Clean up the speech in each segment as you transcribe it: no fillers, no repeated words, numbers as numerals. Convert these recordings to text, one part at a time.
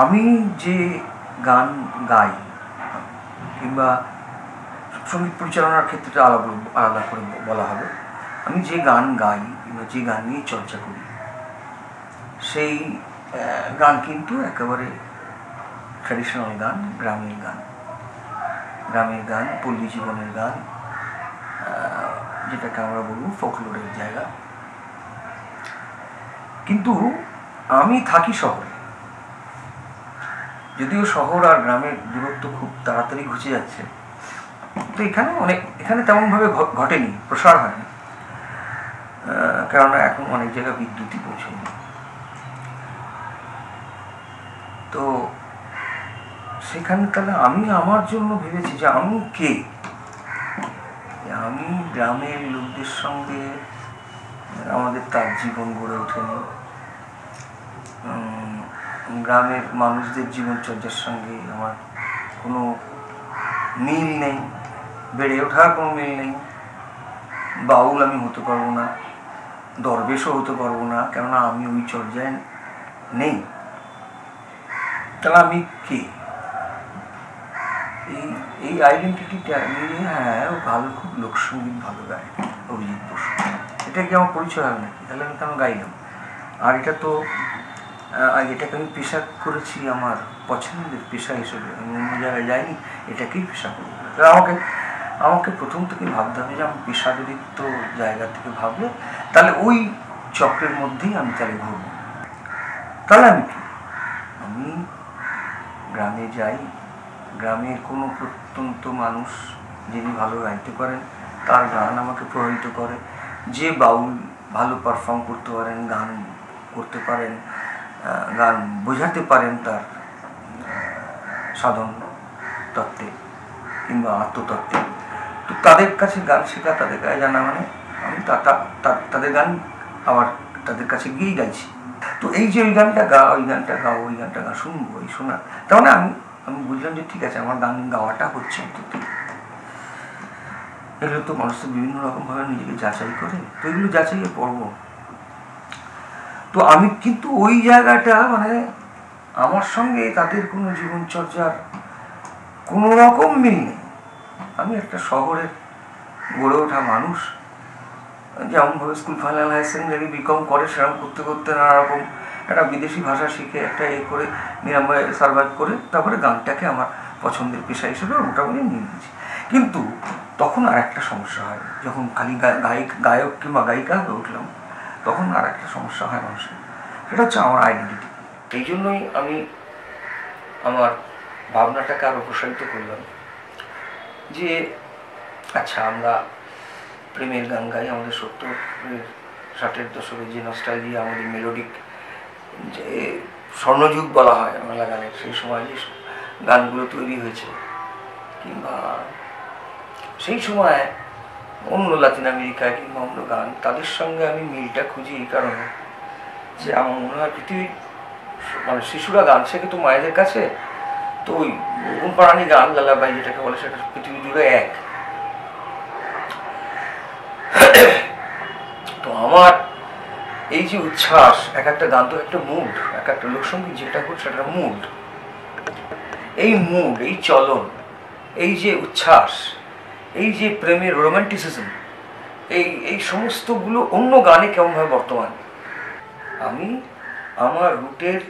আমি যে গান গাই কিংবা সঙ্গীত পরিচালনার ক্ষেত্রে আলাদা করে বলা হবে, আমি যে গান গাই কিংবা যে গান নিয়ে চর্চা করি সেই গান কিন্তু একেবারে ট্র্যাডিশনাল গান, গ্রামের গান, পল্লী জীবনের গান, যেটাকে আমরা বলবো ফোকলোরের জায়গা। কিন্তু আমি থাকি শহরে, যদিও শহর আর গ্রামের দূরত্ব খুব তাড়াতাড়ি ঘুচে যাচ্ছে, তো এখানে তেমনভাবে ঘটেনি, প্রসার হয়নি, কেননা এখন অনেক জায়গায় বিদ্যুৎই পৌঁছয়নি। তো সেখানে তাহলে আমি আমার জন্য ভেবেছি যে আমি কে, আমি গ্রামের লোকদের সঙ্গে আমাদের তার জীবন গড়ে ওঠেনি, গ্রামের মানুষদের জীবনচর্যার সঙ্গে আমার কোনো মিল নেই, বেড়ে ওঠার কোনো মিল নেই। বাউল আমি হতে পারবো না, দরবেশও হতে পারবো না, কেননা আমি ওই চর্যায় নেই। তাহলে আমি কে? এই আইডেন্টিটিটা নিয়ে, হ্যাঁ ভালো, খুব লোকসঙ্গীত ভালো গায় অভিজিৎ বসু, এটা কি আমার পরিচয় হবে নাকি? তাহলে আমি কেন গাইলাম? আর এটাকে আমি পেশা করেছি আমার পছন্দের পেশা হিসেবে, আমি অন্য জায়গায় যাইনি, এটাকেই পেশা করবো। আমাকে প্রথম থেকে ভাবতে হবে যে আমি পেশাদারিত্ব জায়গা থেকে ভাবলে তাহলে ওই চক্রের মধ্যেই আমি তাহলে ঘুরবো। তাহলে আমি কি? আমি গ্রামে যাই, গ্রামের কোনো প্রত্যন্ত মানুষ যিনি ভালো গাইতে পারেন তার গান আমাকে প্রভাবিত করে, যে বাউল ভালো পারফর্ম করতে পারেন, গান করতে পারেন, গান বোঝাতে পারেন তার সাধন তত্ত্বে কিংবা আত্মতত্ত্বে, তো তাদের কাছে গান শেখা, তাদের কাছে জানা, মানে আমি তাদের গান আবার তাদের কাছে গিয়েই গাইছি। তো এই যে ওই গানটা গা, ওই গানটা গাও, ওই গানটা গা, শুনবো, এই শোনা, তার মানে আমি বুঝলাম যে ঠিক আছে, আমার গান গাওয়াটা হচ্ছে অন্তত। এগুলো তো মানুষ তো বিভিন্ন রকমভাবে নিজেকে যাচাই করে, তো এগুলো যাচাইয়ে পড়বো। তো আমি কিন্তু ওই জায়গাটা, মানে আমার সঙ্গে তাদের কোনো জীবনচর্যার কোনো রকম মিল নেই। আমি একটা শহরের গড়ে ওঠা মানুষ, যেমনভাবে school final, higher secondary, BCom করে, সেরকম করতে করতে নানা রকম একটা বিদেশি ভাষা শিখে একটা করে নিরাময় সার্ভাইভ করে তারপরে গানটাকে আমার পছন্দের পেশা হিসেবে মোটামুটি নিয়ে নিয়েছি। কিন্তু তখন আর একটা সমস্যা হয়, যখন খালি গায়ক কিংবা গায়িকা হয়ে উঠলাম, তখন আর একটা সমস্যা হয় মানুষের, সেটা হচ্ছে আমার আইডেন্টিটি। এই জন্যই আমি আমার ভাবনাটাকে আরও প্রসারিত করলাম যে আচ্ছা, আমরা প্রেমের গান গাই, আমাদের 70-60 দশকের যে নস্টালজিয়া, আমাদের মেলোডিক যে স্বর্ণযুগ বলা হয় বাংলা গানের, সেই সময় যে গানগুলো তৈরি হয়েছে, কিংবা সেই সময় অন্য লাতিন আমেরিকায় কিংবা অন্য গান, তাদের সঙ্গে আমি মিলটা খুঁজি এই কারণে যে আমার মনে হয় পৃথিবীর, মানে শিশুরা গান শেখে তো মায়েদের কাছে, তো ওই ঘুমপাড়ানি গান, লালাবাই যেটাকে বলে, সেটা পৃথিবী জুড়ে এক। তো আমার এই যে উচ্ছ্বাস, এক একটা গান তো একটা মুড, এক একটা লোকসঙ্গীত যেটা করছে সেটা মুড, এই চলন, এই যে উচ্ছ্বাস, এই যে প্রেমের রোমান্টিসিজম, এই সমস্তগুলো অন্য গানে কেমনভাবে বর্তমান। আমি আমার রুটের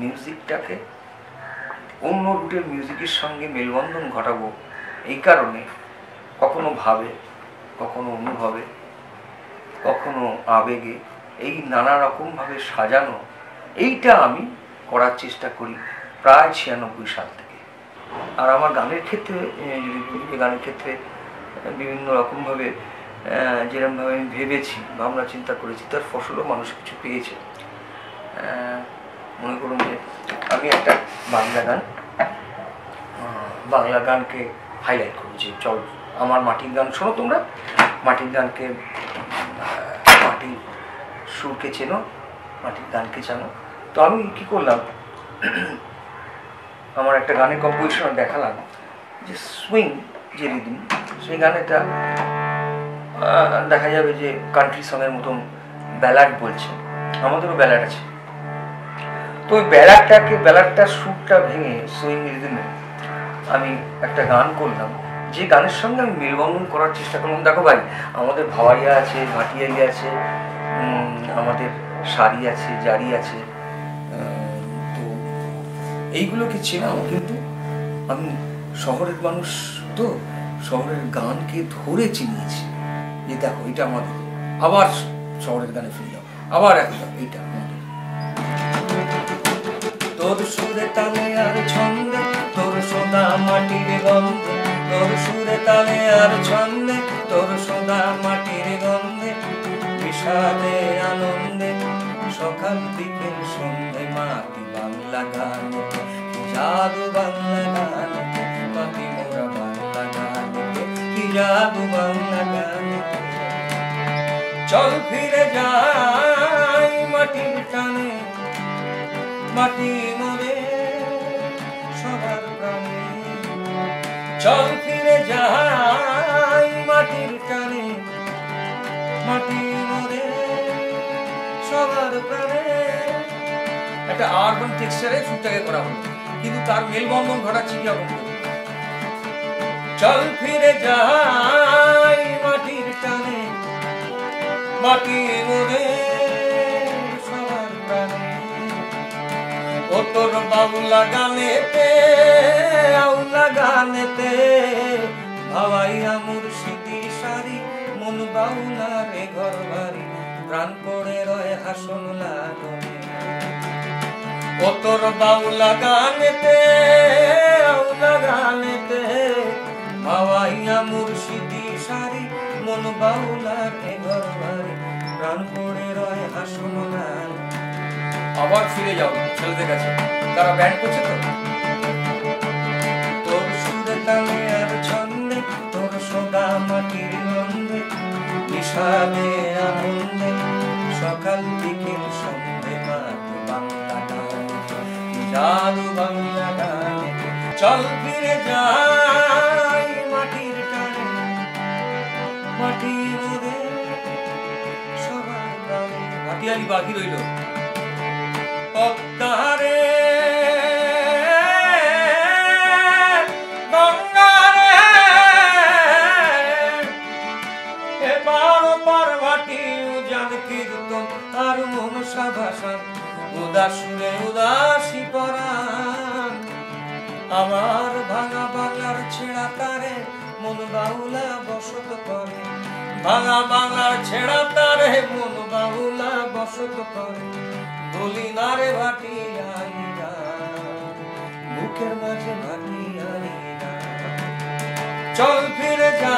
মিউজিকটাকে অন্য রুটের মিউজিকের সঙ্গে মেলবন্ধন ঘটাবো এই কারণে, কখনো ভাবে, কখনো অনুভবে, কখনো আবেগে, এই নানা রকমভাবে সাজানো, এইটা আমি করার চেষ্টা করি প্রায় 96 সাল থেকে। আর আমার গানের ক্ষেত্রে গানের ক্ষেত্রে বিভিন্ন রকমভাবে যেরকমভাবে আমি ভেবেছি, ভাবনা চিন্তা করেছি, তার ফসলও মানুষ কিছু পেয়েছে। মনে করুন যে আমি একটা বাংলা গানকে হাইলাইট করেছি, চল আমার মাটির গান শোনো তোমরা, মাটির গানকে, মাটির সুরকে চেনো, মাটির গানকে জানো। তো আমি কি করলাম, আমার একটা গানের কম্পোজিশন দেখালাম, যে সুইং যে রিদিম, সেই গানেটা দেখা যাবে যে কান্ট্রি সঙের মতন ব্যালাড বলছে, আমাদেরও ব্যালাড আছে। তো ওই বেলাটার সুরটা ভেঙে সুইং রিদমে আমি একটা গান করলাম, যে গানের সঙ্গে আমি মেলবন্ধন করার চেষ্টা করলাম। দেখো ভাই, আমাদের ভাওয়াইয়া আছে, ভাটিয়ালি আছে, আমাদের শাড়ি আছে, জারি আছে, তো এইগুলোকে চেনাও, কিন্তু আমি শহরের মানুষ, তো শহরের গানকে ধরে চিনিয়েছি যে দেখো এটা আমাদের, আবার শহরের গানে ফিরে যাও, আবার একটা এইটা আমাদের। তোর সুরে তালে আর ছন্দে, তোর সোনা মাটির গন্ধে, তোর সুরে তালে আর ছন্দে, তোর সোনা মাটির গন্ধে, বিষাদে আনন্দে, সকাল বিকেল সন্ধে, মাটি বাংলা গানে, জাদু বাংলা গানে, মাটি মোরা বাংলা গানে, কি জাদু বাংলা গানে। চল ফিরে যাই মাটির টানে, মাটি মোরে সবার প্রাণে, চল ফিরে যাই মাটির টানে, মাটি মোরে সবার প্রাণে। একটা আরবান টেক্সচারে সুরটাকে করা হলো, কিন্তু তার মেলবন্ধন ঘটাচ্ছে কি রকম? চল ফিরে যাই মাটির টানে, মাটি মোরে সবার প্রাণে। ও তোর বাউলা গানেতে, আউলা গানেতে, ভাওয়াইয়া মুর্শিদি সারি, মন বাউলা রে ঘর বাড়ি, প্রাণ পড়ে রয় হাসন লাগনে। ও তোর বাউলা গানেতে, আউলা গানেতে, ভাওয়াইয়া মুর্শিদি সারি, মন বাউলা রে ঘর বাড়ি, প্রাণ পড়ে রয় হাসন লাগনে। আবার ফিরে যাও ছেলেদের কাছে, তারা ব্যান্ড করছে তো। তোর সুরে তালে আর ছন্দে, তোর সোনা মাটির গন্ধে, বিষাদে আনন্দে, সকাল বিকেল সন্ধে, মাটি বাংলা গানে, জাদু বাংলা গানে। চল ফিরে যাই মাটির টানে, মাটি মোরে সবার প্রাণে। ভাটিয়ালি বাকি রইল। পদ্মারে গঙ্গারে এবার পার্বতী উজান কীর্তন আর মনসা ভাষণ, উদাসুরে উদাসী পরাণ। আমার ভাঙা বাংলার ছেঁড়া তারে মন বাউলা বসত করে, ভাঙা বাংলার ছেঁড়া তারে মন বাউলা বসত করে। বলি না রে ভাটিয়ালিরা, বুকের মাঝে ভাটিয়ালিরা, চল ফিরে যা